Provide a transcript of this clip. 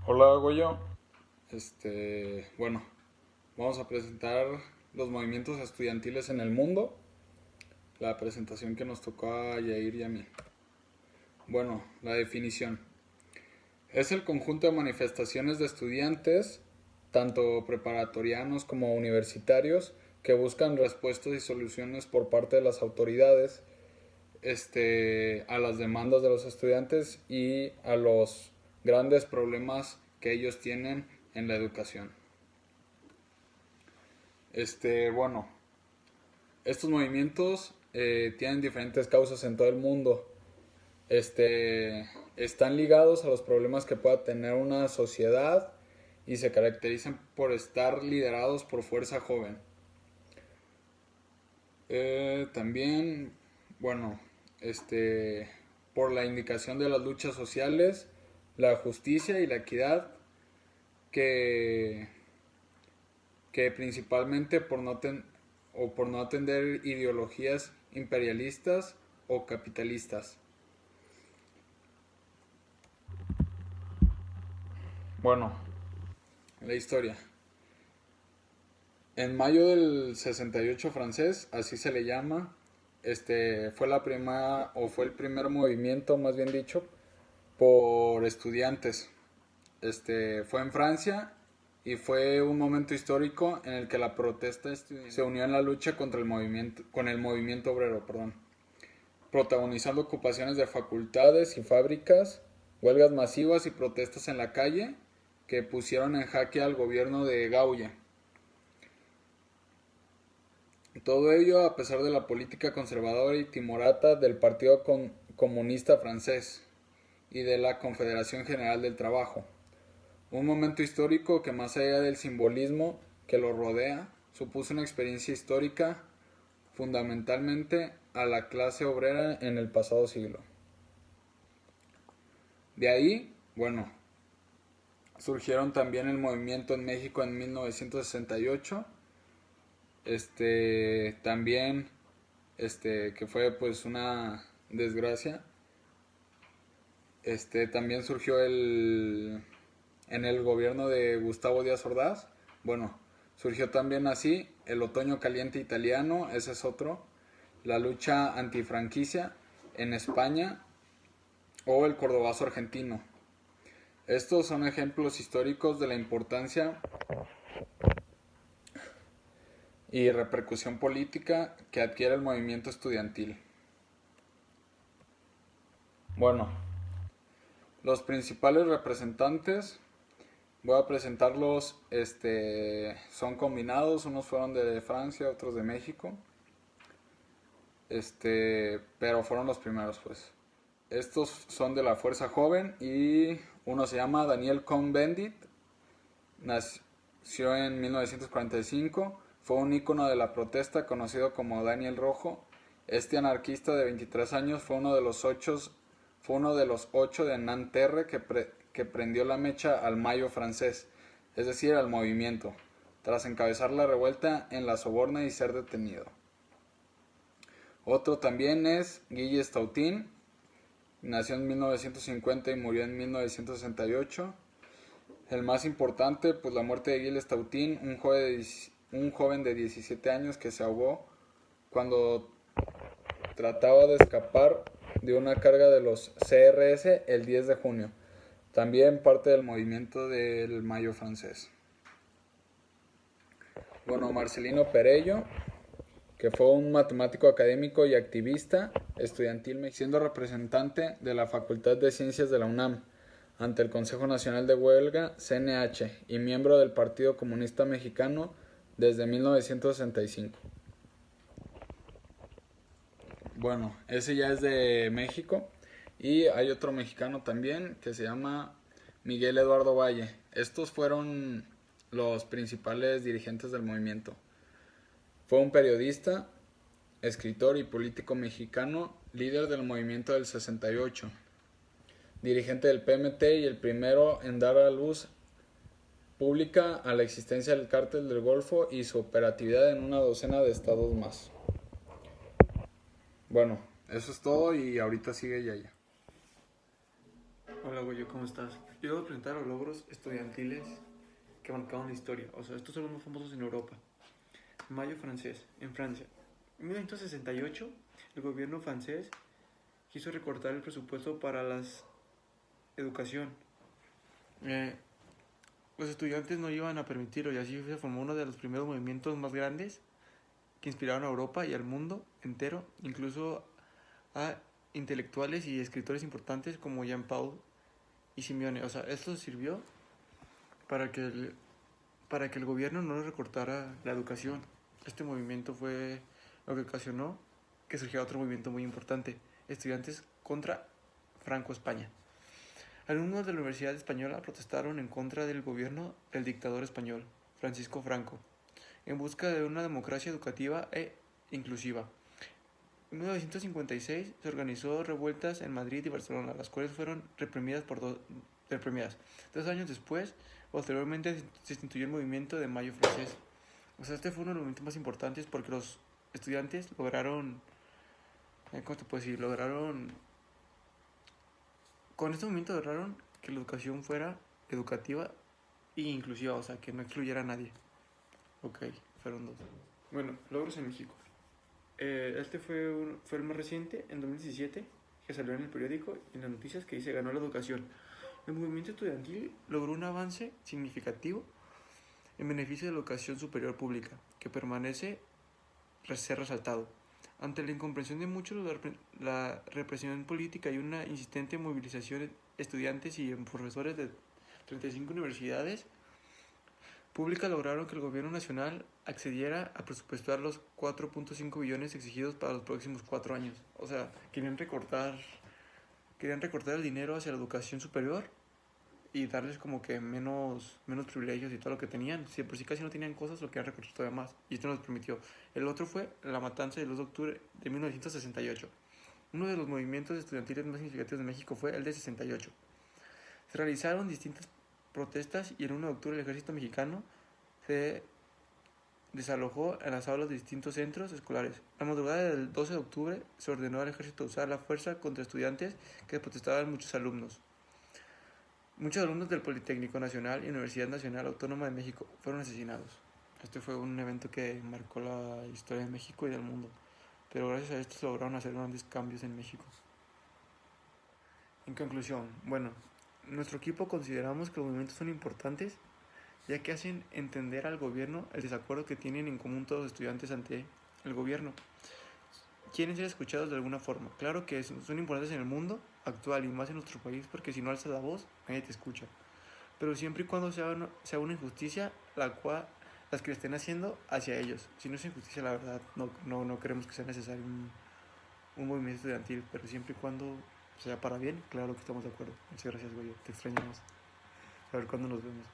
Hola, Goyo. Bueno, vamos a presentar los movimientos estudiantiles en el mundo, la presentación que nos tocó a Yair y a mí. Bueno, la definición. Es el conjunto de manifestaciones de estudiantes, tanto preparatorianos como universitarios, que buscan respuestas y soluciones por parte de las autoridades, a las demandas de los estudiantes y a los grandes problemas que ellos tienen en la educación. Bueno, estos movimientos tienen diferentes causas en todo el mundo. Están ligados a los problemas que pueda tener una sociedad y se caracterizan por estar liderados por fuerza joven. También, bueno, por la indicación de las luchas sociales, la justicia y la equidad, que, que principalmente por no atender ideologías imperialistas o capitalistas. Bueno, la historia. En mayo del 68 francés, así se le llama, fue la primera o fue el primer movimiento, más bien dicho, por estudiantes. Fue en Francia y fue un momento histórico en el que la protesta estudiantil se unió en la lucha contra con el movimiento obrero, perdón, protagonizando ocupaciones de facultades y fábricas, huelgas masivas y protestas en la calle que pusieron en jaque al gobierno de Gaulle. Todo ello a pesar de la política conservadora y timorata del Partido Comunista Francés y de la Confederación General del Trabajo. Un momento histórico que, más allá del simbolismo que lo rodea, supuso una experiencia histórica fundamentalmente a la clase obrera en el pasado siglo. De ahí, bueno, surgieron también el movimiento en México en 1968, también, que fue pues una desgracia. También surgió en el gobierno de Gustavo Díaz Ordaz. Bueno, surgió también así el otoño caliente italiano, ese es otro, la lucha antifranquicia en España o el cordobazo argentino. Estos son ejemplos históricos de la importancia y repercusión política que adquiere el movimiento estudiantil. Bueno, los principales representantes voy a presentarlos, son combinados, unos fueron de Francia, otros de México, pero fueron los primeros pues. Estos son de la Fuerza Joven y uno se llama Daniel Cohn-Bendit, nació en 1945, fue un ícono de la protesta conocido como Daniel Rojo. Este anarquista de 23 años fue uno de los 8 de Nanterre que prendió la mecha al Mayo francés, es decir, al movimiento, tras encabezar la revuelta en la Soborna y ser detenido. Otro también es Guille Stautin, nació en 1950 y murió en 1968. El más importante, pues la muerte de Guille Stautin, un joven de 17 años que se ahogó cuando trataba de escapar de una carga de los CRS el 10 de junio. También parte del movimiento del Mayo francés. Bueno, Marcelino Perello, que fue un matemático académico y activista estudiantil, siendo representante de la Facultad de Ciencias de la UNAM ante el Consejo Nacional de Huelga, CNH, y miembro del Partido Comunista Mexicano desde 1965. Bueno, ese ya es de México. Y hay otro mexicano también que se llama Miguel Eduardo Valle. Estos fueron los principales dirigentes del movimiento. Fue un periodista, escritor y político mexicano, líder del movimiento del 68, dirigente del PMT y el primero en dar a luz pública a la existencia del Cártel del Golfo y su operatividad en una docena de estados más. Bueno, eso es todo y ahorita sigue Yaya. Hola, Goyo, ¿cómo estás? Yo voy a presentar los logros estudiantiles que marcaron la historia. O sea, estos son los más famosos en Europa. Mayo francés, en Francia. En 1968, el gobierno francés quiso recortar el presupuesto para la educación. Eh, los estudiantes no iban a permitirlo y así se formó uno de los primeros movimientos más grandes que inspiraron a Europa y al mundo entero, incluso a intelectuales y escritores importantes como Jean-Paul y Simeone. O sea, esto sirvió para que el gobierno no recortara la educación. Este movimiento fue lo que ocasionó que surgiera otro movimiento muy importante, estudiantes contra Franco España. Alumnos de la Universidad Española protestaron en contra del gobierno del dictador español, Francisco Franco, en busca de una democracia educativa e inclusiva. En 1956 se organizó revueltas en Madrid y Barcelona, las cuales fueron reprimidas. 2 años después, posteriormente, se instituyó el movimiento de Mayo francés. O sea, este fue uno de los momentos más importantes porque los estudiantes lograron, ¿cómo te puedo decir? Con este movimiento lograron que la educación fuera educativa e inclusiva, o sea, que no excluyera a nadie. Ok, fueron dos. Bueno, logros en México. Este fue el más reciente, en 2017, que salió en el periódico y en las noticias que dice ganó la educación. El movimiento estudiantil logró un avance significativo en beneficio de la educación superior pública, que permanece ser resaltado. Ante la incomprensión de muchos, la represión política y una insistente movilización de estudiantes y profesores de 35 universidades públicas lograron que el gobierno nacional accediera a presupuestar los 4.5 billones exigidos para los próximos 4 años. O sea, querían recortar el dinero hacia la educación superior y darles como que menos privilegios y todo lo que tenían. Si por sí casi no tenían cosas, lo querían recortar todavía más. Y esto nos permitió. El otro fue la matanza del 2 de octubre de 1968. Uno de los movimientos estudiantiles más significativos de México fue el de 68. Se realizaron distintas protestas y el 1 de octubre el ejército mexicano se desalojó en las aulas de distintos centros escolares. La madrugada del 12 de octubre se ordenó al ejército usar la fuerza contra estudiantes que protestaban muchos alumnos. Muchos alumnos del Politécnico Nacional y Universidad Nacional Autónoma de México fueron asesinados. Este fue un evento que marcó la historia de México y del mundo, pero gracias a esto se lograron hacer grandes cambios en México. En conclusión, bueno, nuestro equipo consideramos que los movimientos son importantes ya que hacen entender al gobierno el desacuerdo que tienen en común todos los estudiantes ante el gobierno. Quieren ser escuchados de alguna forma. Claro que son importantes en el mundo actual y más en nuestro país porque si no alzas la voz, nadie te escucha. Pero siempre y cuando sea una injusticia las que le estén haciendo hacia ellos. Si no es injusticia, la verdad, no creemos que sea necesario un movimiento estudiantil, pero siempre y cuando sea para bien, claro que estamos de acuerdo. Muchas gracias, güey. Te extrañamos. A ver cuándo nos vemos.